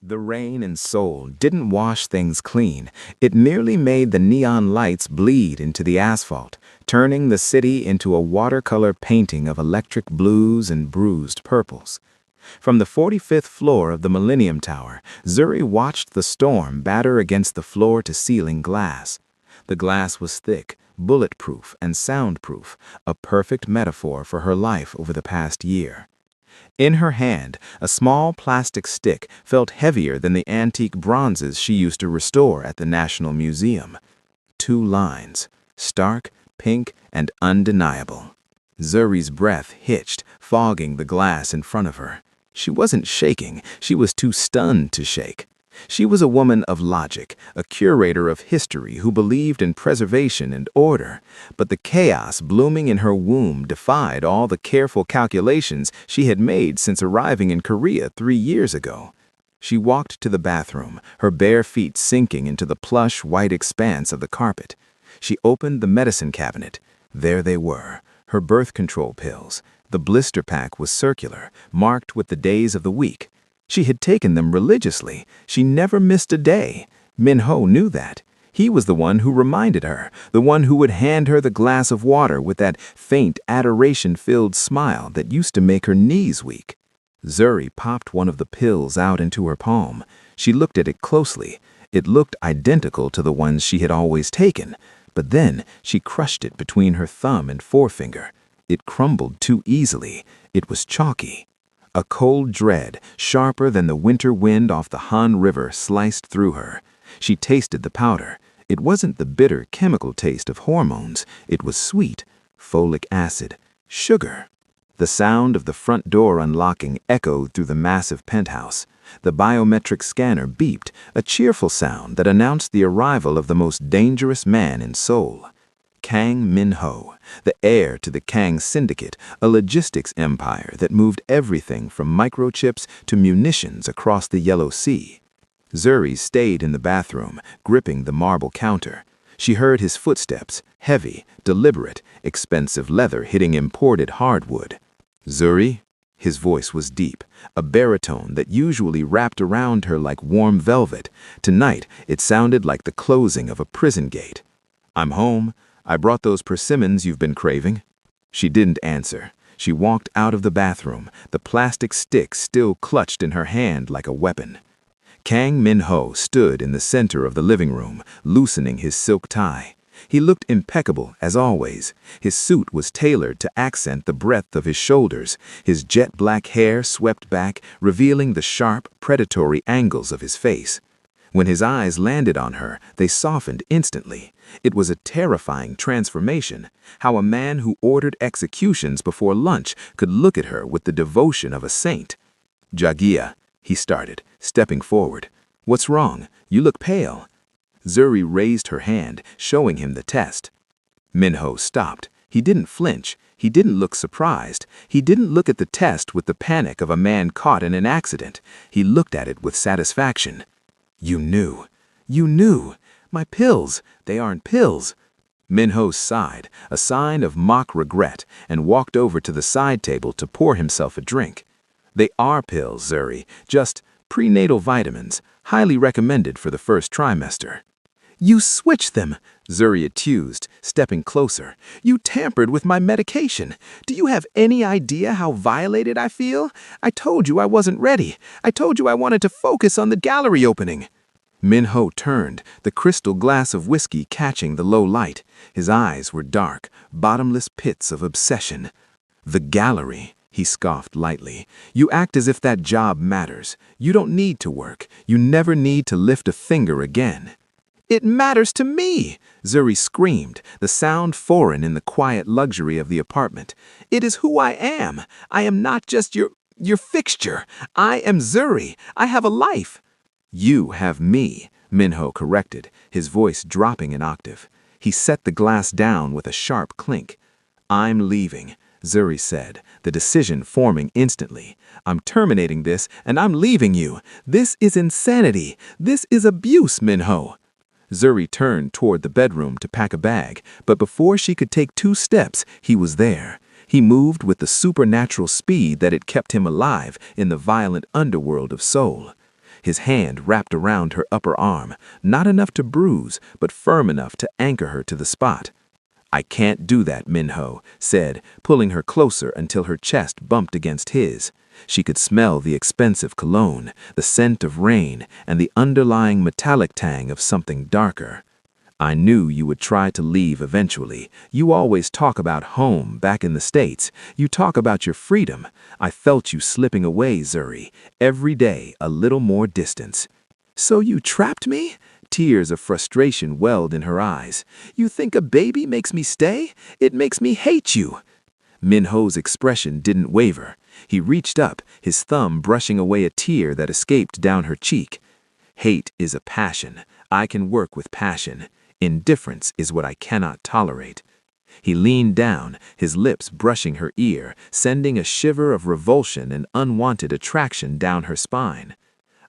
The rain in Seoul didn't wash things clean. It merely made the neon lights bleed into the asphalt, turning the city into a watercolor painting of electric blues and bruised purples. From the 45th floor of the Millennium Tower, Zuri watched the storm batter against the floor-to-ceiling glass. The glass was thick, bulletproof, and soundproof, a perfect metaphor for her life over the past year. In her hand, a small plastic stick felt heavier than the antique bronzes she used to restore at the National Museum. 2 lines, stark, pink, and undeniable. Zuri's breath hitched, fogging the glass in front of her. She wasn't shaking, she was too stunned to shake. She was a woman of logic, a curator of history who believed in preservation and order, but the chaos blooming in her womb defied all the careful calculations she had made since arriving in Korea 3 years ago. She walked to the bathroom, her bare feet sinking into the plush white expanse of the carpet. She opened the medicine cabinet. There they were, her birth control pills. The blister pack was circular, marked with the days of the week. She had taken them religiously. She never missed a day. Min-ho knew that. He was the one who reminded her, the one who would hand her the glass of water with that faint, adoration-filled smile that used to make her knees weak. Zuri popped one of the pills out into her palm. She looked at it closely. It looked identical to the ones she had always taken, but then she crushed it between her thumb and forefinger. It crumbled too easily. It was chalky. A cold dread, sharper than the winter wind off the Han River, sliced through her. She tasted the powder. It wasn't the bitter chemical taste of hormones. It was sweet, folic acid, sugar. The sound of the front door unlocking echoed through the massive penthouse. The biometric scanner beeped, a cheerful sound that announced the arrival of the most dangerous man in Seoul. Kang Min-ho, the heir to the Kang Syndicate, a logistics empire that moved everything from microchips to munitions across the Yellow Sea. Zuri stayed in the bathroom, gripping the marble counter. She heard his footsteps, heavy, deliberate, expensive leather hitting imported hardwood. "Zuri?" His voice was deep, a baritone that usually wrapped around her like warm velvet. Tonight, it sounded like the closing of a prison gate. "I'm home. I brought those persimmons you've been craving." She didn't answer. She walked out of the bathroom, the plastic stick still clutched in her hand like a weapon. Kang Min-ho stood in the center of the living room, loosening his silk tie. He looked impeccable, as always. His suit was tailored to accent the breadth of his shoulders. His jet black hair swept back, revealing the sharp, predatory angles of his face. When his eyes landed on her, they softened instantly. It was a terrifying transformation, how a man who ordered executions before lunch could look at her with the devotion of a saint. "Jagia," he started, stepping forward. "What's wrong? You look pale." Zuri raised her hand, showing him the test. Min-ho stopped. He didn't flinch. He didn't look surprised. He didn't look at the test with the panic of a man caught in an accident. He looked at it with satisfaction. "You knew. You knew. My pills. They aren't pills." Min-ho sighed, a sign of mock regret, and walked over to the side table to pour himself a drink. "They are pills, Zuri, just prenatal vitamins, highly recommended for the first trimester." "You switched them," Zuri accused, stepping closer. "You tampered with my medication. Do you have any idea how violated I feel? I told you I wasn't ready. I told you I wanted to focus on the gallery opening." Min-ho turned, the crystal glass of whiskey catching the low light. His eyes were dark, bottomless pits of obsession. "The gallery," he scoffed lightly. "You act as if that job matters. You don't need to work. You never need to lift a finger again." "It matters to me!" Zuri screamed, the sound foreign in the quiet luxury of the apartment. "It is who I am. I am not just your fixture. I am Zuri. I have a life." "You have me," Min-ho corrected, his voice dropping an octave. He set the glass down with a sharp clink. "I'm leaving," Zuri said, the decision forming instantly. "I'm terminating this, and I'm leaving you. This is insanity. This is abuse, Min-ho." Zuri turned toward the bedroom to pack a bag, but before she could take 2 steps, he was there. He moved with the supernatural speed that had kept him alive in the violent underworld of Seoul. his hand wrapped around her upper arm, not enough to bruise, but firm enough to anchor her to the spot. "I can't do that," Minho said, pulling her closer until her chest bumped against his. She could smell the expensive cologne, the scent of rain, and the underlying metallic tang of something darker. "I knew you would try to leave eventually. You always talk about home back in the States. You talk about your freedom. I felt you slipping away, Zuri. Every day, a little more distance." "So you trapped me?" Tears of frustration welled in her eyes. "You think a baby makes me stay? It makes me hate you." Minho's expression didn't waver. He reached up, his thumb brushing away a tear that escaped down her cheek. "Hate is a passion. I can work with passion. Indifference is what I cannot tolerate." He leaned down, his lips brushing her ear, sending a shiver of revulsion and unwanted attraction down her spine.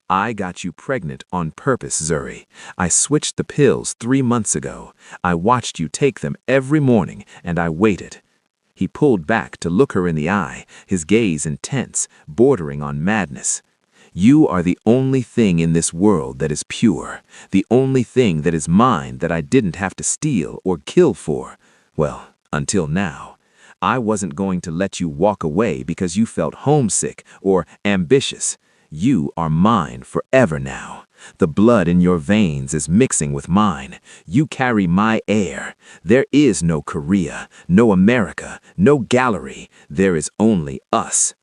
"I got you pregnant on purpose, Zuri. I switched the pills 3 months ago. I watched you take them every morning, and I waited." He pulled back to look her in the eye, his gaze intense, bordering on madness. "You are the only thing in this world that is pure, the only thing that is mine that I didn't have to steal or kill for. Well, until now. I wasn't going to let you walk away because you felt homesick or ambitious. You are mine forever now. The blood in your veins is mixing with mine. You carry my air. There is no Korea, no America, no gallery. There is only us."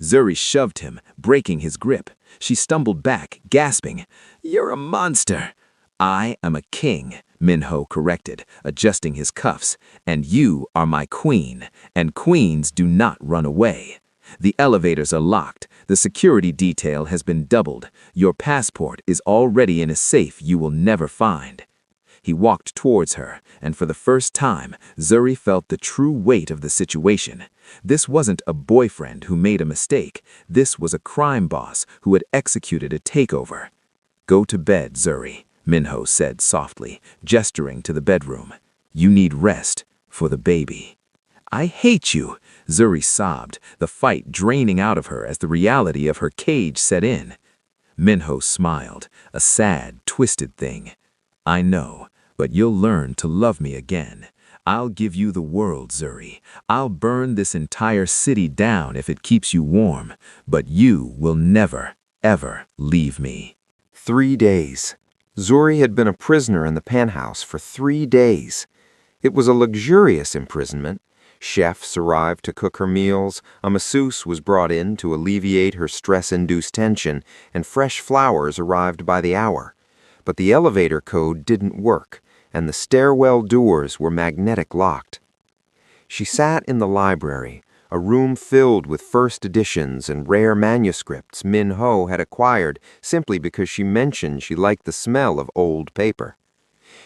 Zuri shoved him, breaking his grip. She stumbled back, gasping. "You're a monster." "I am a king," Minho corrected, adjusting his cuffs. "And you are my queen, and queens do not run away. The elevators are locked. The security detail has been doubled. Your passport is already in a safe you will never find." He walked towards her, and for the first time, Zuri felt the true weight of the situation. This wasn't a boyfriend who made a mistake. This was a crime boss who had executed a takeover. "Go to bed, Zuri," Minho said softly, gesturing to the bedroom. "You need rest for the baby." "I hate you," Zuri sobbed, the fight draining out of her as the reality of her cage set in. Minho smiled, a sad, twisted thing. "I know, but you'll learn to love me again. I'll give you the world, Zuri. I'll burn this entire city down if it keeps you warm, but you will never, ever leave me." 3 days. Zuri had been a prisoner in the penthouse for 3 days. It was a luxurious imprisonment. Chefs arrived to cook her meals, a masseuse was brought in to alleviate her stress-induced tension, and fresh flowers arrived by the hour. But the elevator code didn't work, and the stairwell doors were magnetic locked. She sat in the library, a room filled with first editions and rare manuscripts Minho had acquired simply because she mentioned she liked the smell of old paper.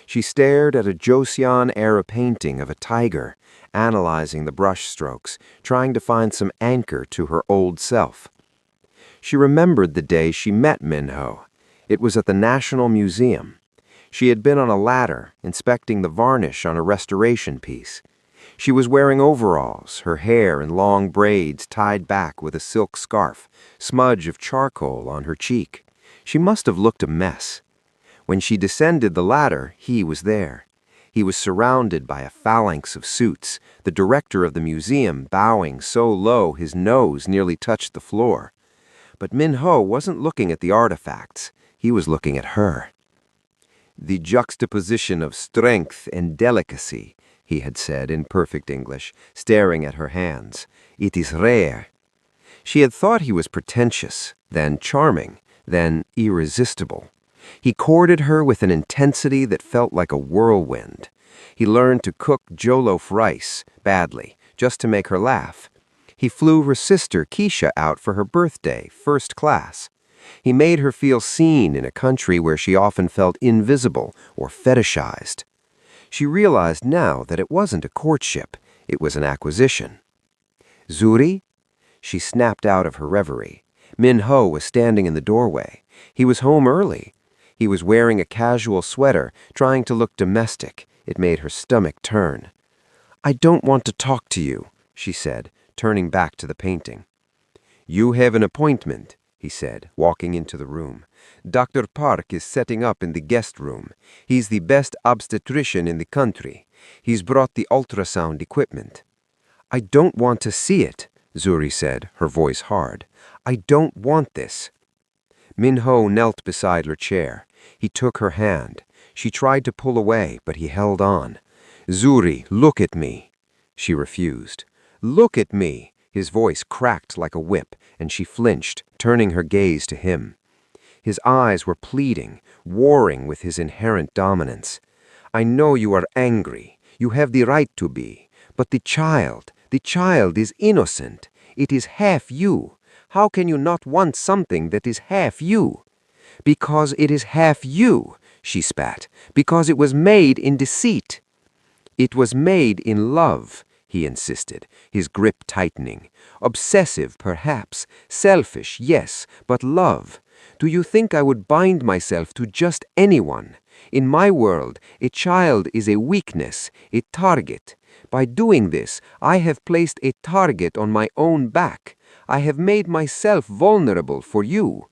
She stared at a Joseon-era painting of a tiger, analyzing the brushstrokes, trying to find some anchor to her old self. She remembered the day she met Minho. It was at the National Museum. She had been on a ladder, inspecting the varnish on a restoration piece. She was wearing overalls, her hair in long braids tied back with a silk scarf, smudge of charcoal on her cheek. She must have looked a mess. When she descended the ladder, he was there. He was surrounded by a phalanx of suits, the director of the museum bowing so low his nose nearly touched the floor. But Minho wasn't looking at the artifacts. He was looking at her. "The juxtaposition of strength and delicacy," he had said in perfect English, staring at her hands. "It is rare." She had thought he was pretentious, then charming, then irresistible. He courted her with an intensity that felt like a whirlwind. He learned to cook jollof rice, badly, just to make her laugh. He flew her sister Keisha out for her birthday, first class. He made her feel seen in a country where she often felt invisible or fetishized. She realized now that it wasn't a courtship, it was an acquisition. "Zuri?" She snapped out of her reverie. Minho was standing in the doorway. He was home early. He was wearing a casual sweater, trying to look domestic. It made her stomach turn. "I don't want to talk to you," she said, turning back to the painting. "You have an appointment," he said, walking into the room. Dr. Park is setting up in the guest room. He's the best obstetrician in the country. He's brought the ultrasound equipment. I don't want to see it, Zuri said, her voice hard. I don't want this. Minho knelt beside her chair. He took her hand. She tried to pull away, but he held on. Zuri, look at me. She refused. Look at me. His voice cracked like a whip, and she flinched, turning her gaze to him. His eyes were pleading, warring with his inherent dominance. I know you are angry. You have the right to be. But the child is innocent. It is half you. How can you not want something that is half you? Because it is half you, she spat. Because it was made in deceit. It was made in love, he insisted, his grip tightening. Obsessive, perhaps. Selfish, yes, but love. Do you think I would bind myself to just anyone? In my world, a child is a weakness, a target. By doing this, I have placed a target on my own back. I have made myself vulnerable for you.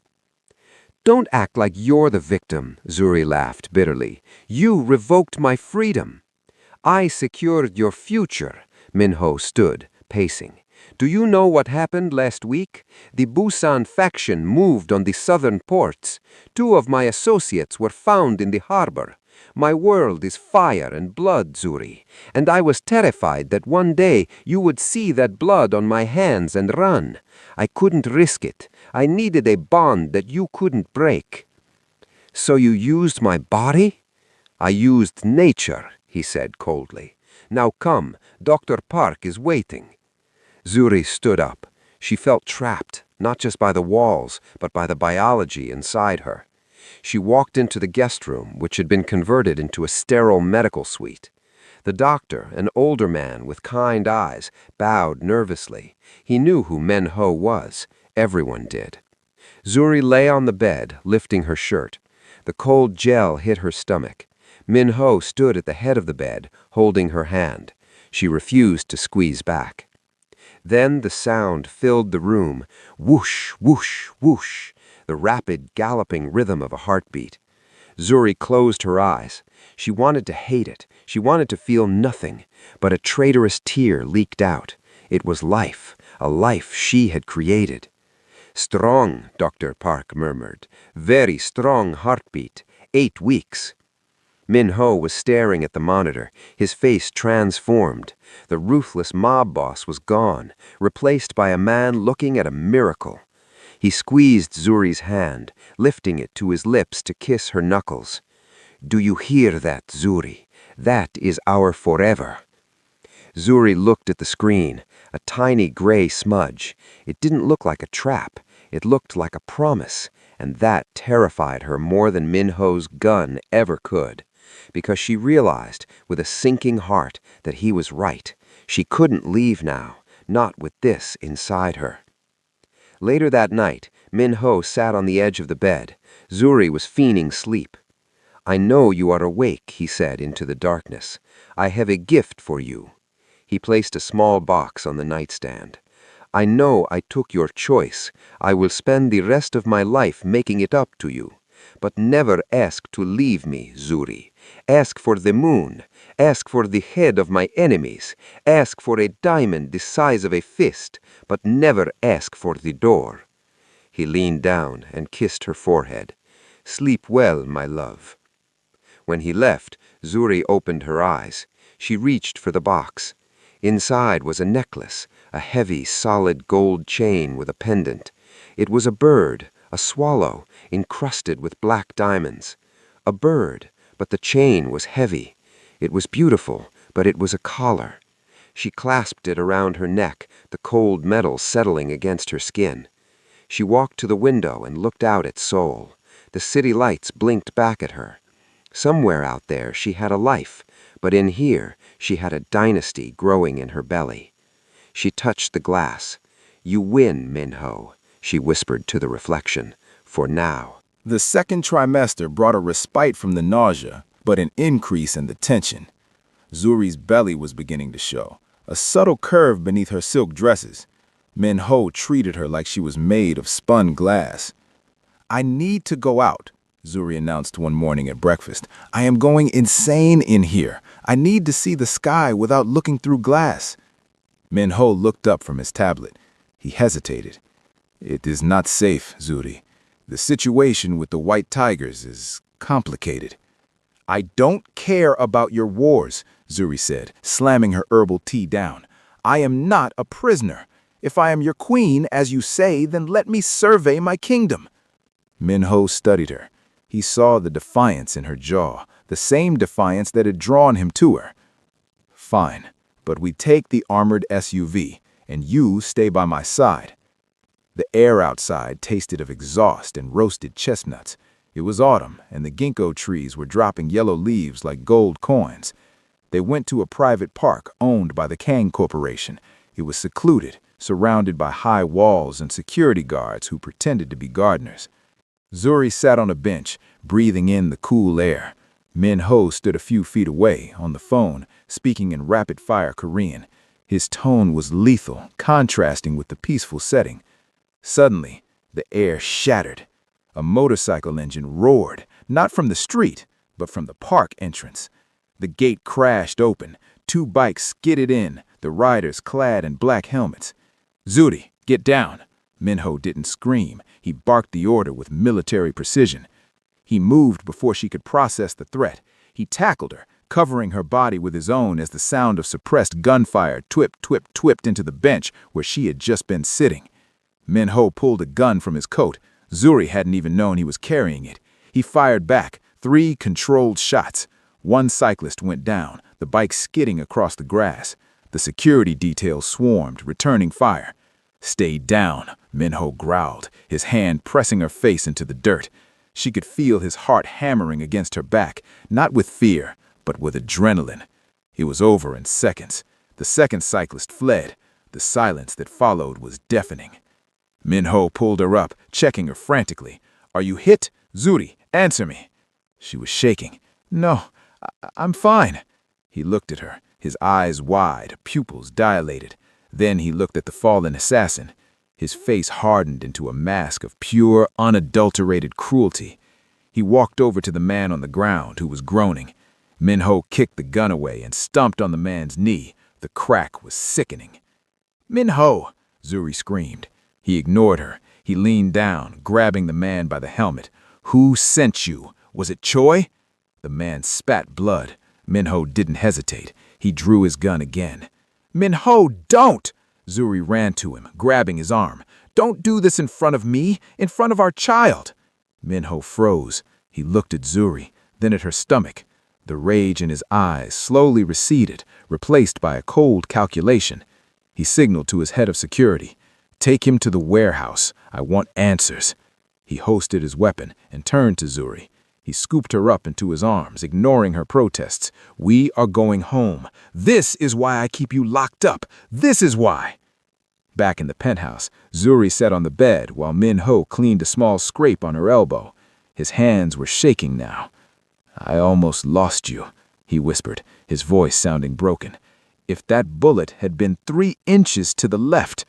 Don't act like you're the victim, Zuri laughed bitterly. You revoked my freedom. I secured your future. Minho stood, pacing. Do you know what happened last week? The Busan faction moved on the southern ports. 2 of my associates were found in the harbor. My world is fire and blood, Zuri, and I was terrified that one day you would see that blood on my hands and run. I couldn't risk it. I needed a bond that you couldn't break. So you used my body? I used nature, he said coldly. Now come, Dr. Park is waiting. Zuri stood up. She felt trapped, not just by the walls, but by the biology inside her. She walked into the guest room, which had been converted into a sterile medical suite. The doctor, an older man with kind eyes, bowed nervously. He knew who Minho was. Everyone did. Zuri lay on the bed, lifting her shirt. The cold gel hit her stomach. Minho stood at the head of the bed, holding her hand. She refused to squeeze back. Then the sound filled the room. Whoosh, whoosh, whoosh. The rapid, galloping rhythm of a heartbeat. Zuri closed her eyes. She wanted to hate it. She wanted to feel nothing. But a traitorous tear leaked out. It was life, a life she had created. Strong, Dr. Park murmured. Very strong heartbeat. 8 weeks. Minho was staring at the monitor, his face transformed. The ruthless mob boss was gone, replaced by a man looking at a miracle. He squeezed Zuri's hand, lifting it to his lips to kiss her knuckles. Do you hear that, Zuri? That is our forever. Zuri looked at the screen, a tiny gray smudge. It didn't look like a trap. It looked like a promise, and that terrified her more than Minho's gun ever could. Because she realized, with a sinking heart, that he was right. She couldn't leave now, not with this inside her. Later that night, Minho sat on the edge of the bed. Zuri was feigning sleep. I know you are awake, he said into the darkness. I have a gift for you. He placed a small box on the nightstand. I know I took your choice. I will spend the rest of my life making it up to you. But never ask to leave me, Zuri. Ask for the moon. Ask for the head of my enemies. Ask for a diamond the size of a fist, but never ask for the door. He leaned down and kissed her forehead. Sleep well, my love. When he left, Zuri opened her eyes. She reached for the box. Inside was a necklace, a heavy, solid gold chain with a pendant. It was a bird, a swallow, encrusted with black diamonds. A bird, but the chain was heavy. It was beautiful, but it was a collar. She clasped it around her neck, the cold metal settling against her skin. She walked to the window and looked out at Seoul. The city lights blinked back at her. Somewhere out there she had a life, but in here she had a dynasty growing in her belly. She touched the glass. You win, Minho, she whispered to the reflection, for now. The second trimester brought a respite from the nausea, but an increase in the tension. Zuri's belly was beginning to show, a subtle curve beneath her silk dresses. Min-ho treated her like she was made of spun glass. "I need to go out," Zuri announced one morning at breakfast. "I am going insane in here. I need to see the sky without looking through glass." Min-ho looked up from his tablet. He hesitated. "It is not safe, Zuri. The situation with the white tigers is complicated." "I don't care about your wars," Zuri said, slamming her herbal tea down. "I am not a prisoner. If I am your queen, as you say, then let me survey my kingdom." Min-ho studied her. He saw the defiance in her jaw, the same defiance that had drawn him to her. "Fine, but we take the armored SUV, and you stay by my side." The air outside tasted of exhaust and roasted chestnuts. It was autumn, and the ginkgo trees were dropping yellow leaves like gold coins. They went to a private park owned by the Kang Corporation. It was secluded, surrounded by high walls and security guards who pretended to be gardeners. Zuri sat on a bench, breathing in the cool air. Min-ho stood a few feet away, on the phone, speaking in rapid-fire Korean. His tone was lethal, contrasting with the peaceful setting. Suddenly, the air shattered. A motorcycle engine roared, not from the street, but from the park entrance. The gate crashed open. 2 bikes skidded in, the riders clad in black helmets. "Zuri, get down!" Min-ho didn't scream. He barked the order with military precision. He moved before she could process the threat. He tackled her, covering her body with his own as the sound of suppressed gunfire twip-twip-twipped into the bench where she had just been sitting. Min-ho pulled a gun from his coat. Zuri hadn't even known he was carrying it. He fired back, 3 controlled shots. 1 cyclist went down, the bike skidding across the grass. The security detail swarmed, returning fire. "Stay down," Min-ho growled, his hand pressing her face into the dirt. She could feel his heart hammering against her back, not with fear, but with adrenaline. It was over in seconds. The second cyclist fled. The silence that followed was deafening. Min-ho pulled her up, checking her frantically. "Are you hit? Zuri, answer me." She was shaking. "No, I'm fine." He looked at her, his eyes wide, pupils dilated. Then he looked at the fallen assassin. His face hardened into a mask of pure, unadulterated cruelty. He walked over to the man on the ground, who was groaning. Min-ho kicked the gun away and stomped on the man's knee. The crack was sickening. "Min-ho!" Zuri screamed. He ignored her. He leaned down, grabbing the man by the helmet. "Who sent you? Was it Choi?" The man spat blood. Min-ho didn't hesitate. He drew his gun again. "Min-ho, don't!" Zuri ran to him, grabbing his arm. "Don't do this in front of me, in front of our child." Min-ho froze. He looked at Zuri, then at her stomach. The rage in his eyes slowly receded, replaced by a cold calculation. He signaled to his head of security. "Take him to the warehouse. I want answers." He hoisted his weapon and turned to Zuri. He scooped her up into his arms, ignoring her protests. "We are going home. This is why I keep you locked up. This is why." Back in the penthouse, Zuri sat on the bed while Min-ho cleaned a small scrape on her elbow. His hands were shaking now. "I almost lost you," he whispered, his voice sounding broken. "If that bullet had been 3 inches to the left."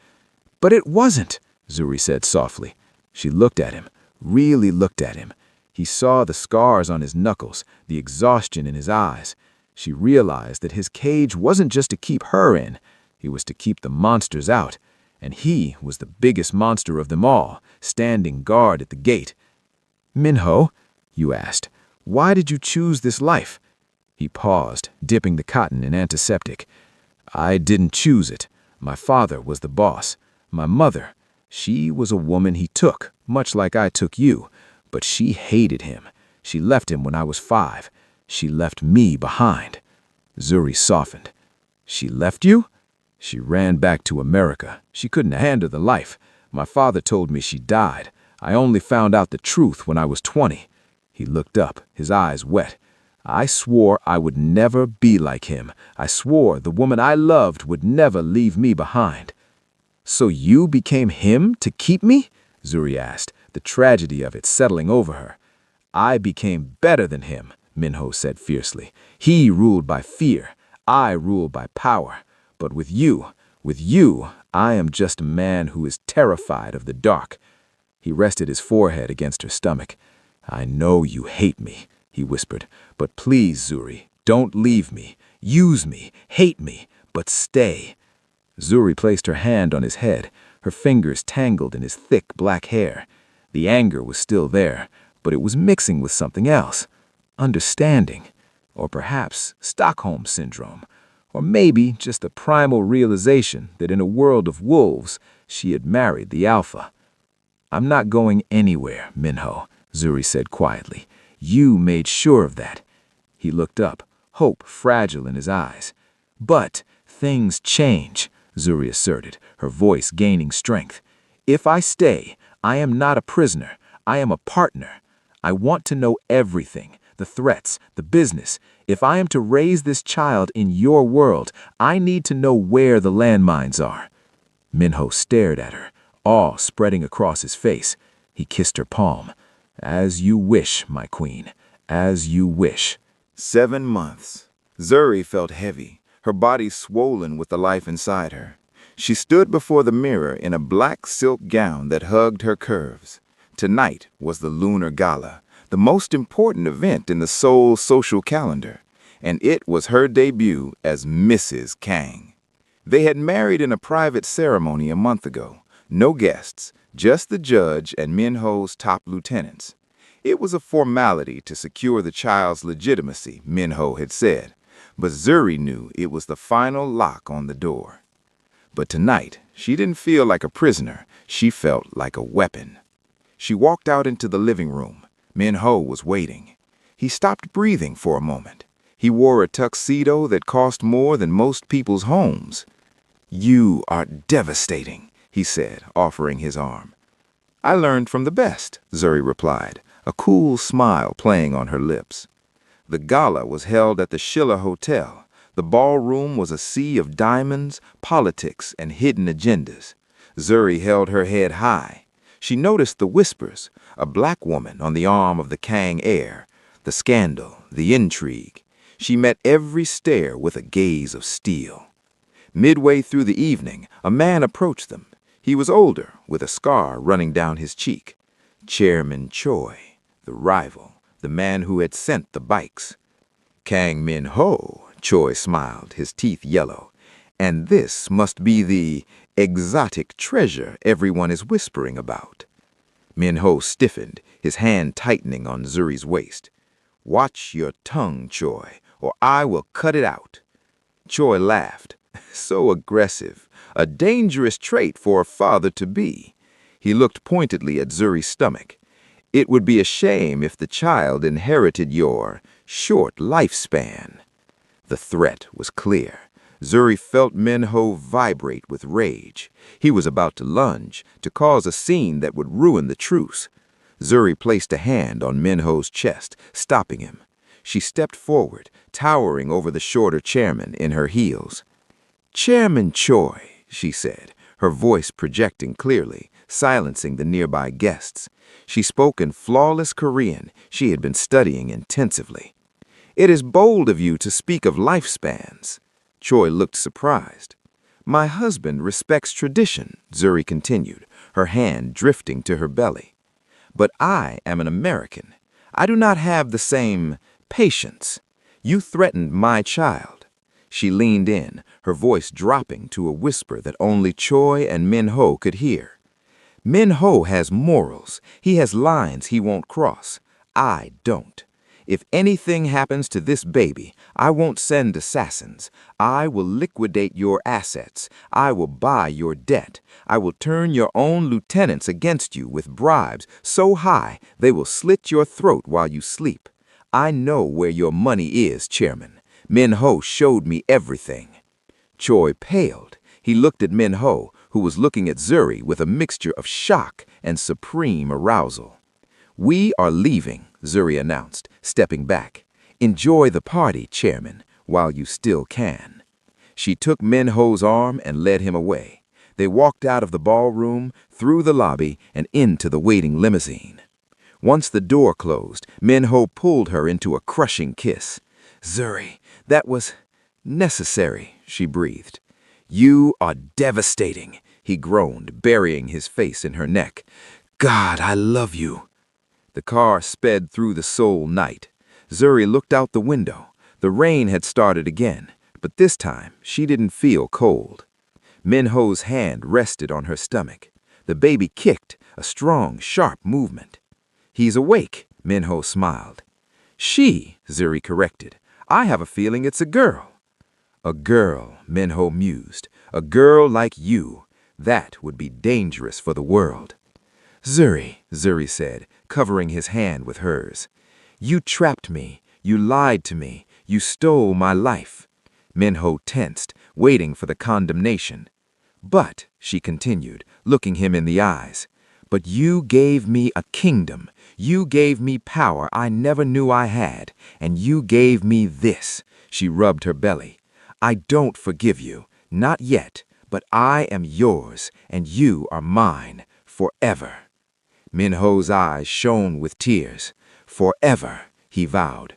"But it wasn't," Zuri said softly. She looked at him, really looked at him. He saw the scars on his knuckles, the exhaustion in his eyes. She realized that his cage wasn't just to keep her in. It was to keep the monsters out. And he was the biggest monster of them all, standing guard at the gate. "Min-ho," you asked, "why did you choose this life?" He paused, dipping the cotton in antiseptic. "I didn't choose it. My father was the boss. My mother, she was a woman he took, much like I took you. But she hated him. She left him when I was 5. She left me behind." Zuri softened. "She left you?" "She ran back to America. She couldn't handle the life. My father told me she died. I only found out the truth when I was 20. He looked up, his eyes wet. "I swore I would never be like him. I swore the woman I loved would never leave me behind." "So you became him to keep me?" Zuri asked, the tragedy of it settling over her. "I became better than him," Min-ho said fiercely. "He ruled by fear. I rule by power. But with With you, I am just a man who is terrified of the dark." He rested his forehead against her stomach. "I know you hate me," he whispered, "but please, Zuri, don't leave me. Use me, hate me, but stay." Zuri placed her hand on his head, her fingers tangled in his thick black hair. The anger was still there, but it was mixing with something else. Understanding, or perhaps Stockholm Syndrome, or maybe just a primal realization that in a world of wolves, she had married the alpha. "I'm not going anywhere, Minho," Zuri said quietly. "You made sure of that." He looked up, hope fragile in his eyes. "But things change," Zuri asserted, her voice gaining strength. "If I stay, I am not a prisoner. I am a partner. I want to know everything, the threats, the business. If I am to raise this child in your world, I need to know where the landmines are." Minho stared at her, awe spreading across his face. He kissed her palm. "As you wish, my queen, as you wish." 7 months. Zuri felt heavy, her body swollen with the life inside her. She stood before the mirror in a black silk gown that hugged her curves. Tonight was the lunar gala, the most important event in the Seoul social calendar, and it was her debut as Mrs. Kang. They had married in a private ceremony a month ago. No guests, just the judge and Minho's top lieutenants. It was a formality to secure the child's legitimacy, Minho had said, but Zuri knew it was the final lock on the door. But tonight, she didn't feel like a prisoner. She felt like a weapon. She walked out into the living room. Minho was waiting. He stopped breathing for a moment. He wore a tuxedo that cost more than most people's homes. "You are devastating," he said, offering his arm. "I learned from the best," Zuri replied, a cool smile playing on her lips. The gala was held at the Schiller Hotel. The ballroom was a sea of diamonds, politics, and hidden agendas. Zuri held her head high. She noticed the whispers, a black woman on the arm of the Kang heir, the scandal, the intrigue. She met every stare with a gaze of steel. Midway through the evening, a man approached them. He was older, with a scar running down his cheek. Chairman Choi, the rival, the man who had sent the bikes. "Kang Min-ho," Choi smiled, his teeth yellow. "And this must be the exotic treasure everyone is whispering about." Min-ho stiffened, his hand tightening on Zuri's waist. "Watch your tongue, Choi, or I will cut it out." Choi laughed. So aggressive, a dangerous trait for a father-to-be. He looked pointedly at Zuri's stomach. "It would be a shame if the child inherited your short lifespan." The threat was clear. Zuri felt Minho vibrate with rage. He was about to lunge, to cause a scene that would ruin the truce. Zuri placed a hand on Minho's chest, stopping him. She stepped forward, towering over the shorter chairman in her heels. "Chairman Choi," she said, her voice projecting clearly, silencing the nearby guests. She spoke in flawless Korean she had been studying intensively. "It is bold of you to speak of lifespans." Choi looked surprised. "My husband respects tradition," Zuri continued, her hand drifting to her belly. "But I am an American. I do not have the same patience. You threatened my child." She leaned in, her voice dropping to a whisper that only Choi and Min-ho could hear. "Min-ho has morals. He has lines he won't cross. I don't. If anything happens to this baby, I won't send assassins. I will liquidate your assets. I will buy your debt. I will turn your own lieutenants against you with bribes so high they will slit your throat while you sleep. I know where your money is, Chairman. Min-ho showed me everything." Choi paled. He looked at Min-ho, who was looking at Zuri with a mixture of shock and supreme arousal. "We are leaving," Zuri announced, stepping back. "Enjoy the party, Chairman, while you still can." She took Min-ho's arm and led him away. They walked out of the ballroom, through the lobby, and into the waiting limousine. Once the door closed, Min-ho pulled her into a crushing kiss. "Zuri, that was necessary," she breathed. You are devastating, he groaned, burying his face in her neck. God, I love you. The car sped through the Seoul night. Zuri looked out the window. The rain had started again, but this time she didn't feel cold. Minho's hand rested on her stomach. The baby kicked, a strong, sharp movement. He's awake, Minho smiled. She, Zuri corrected. I have a feeling it's a girl. A girl, Minho mused. A girl like you. That would be dangerous for the world. Zuri said, covering his hand with hers. You trapped me. You lied to me. You stole my life. Minho tensed, waiting for the condemnation. But, she continued, looking him in the eyes, but you gave me a kingdom. You gave me power I never knew I had. And you gave me this. She rubbed her belly. I don't forgive you. Not yet. But I am yours, and you are mine. Forever. Minho's eyes shone with tears. Forever, he vowed.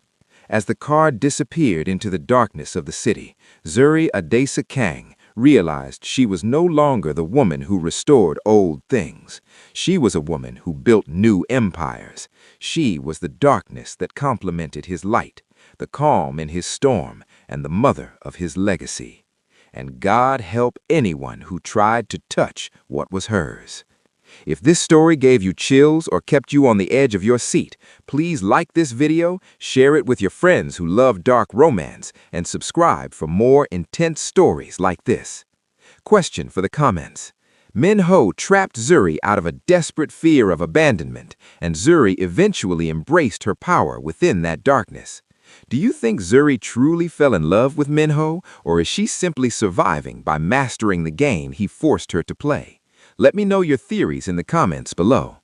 As the car disappeared into the darkness of the city, Zuri Adesa Kang realized she was no longer the woman who restored old things. She was a woman who built new empires. She was the darkness that complemented his light, the calm in his storm, and the mother of his legacy. And God help anyone who tried to touch what was hers. If this story gave you chills or kept you on the edge of your seat, please like this video, share it with your friends who love dark romance, and subscribe for more intense stories like this. Question for the comments. Minho trapped Zuri out of a desperate fear of abandonment, and Zuri eventually embraced her power within that darkness. Do you think Zuri truly fell in love with Minho, or is she simply surviving by mastering the game he forced her to play? Let me know your theories in the comments below.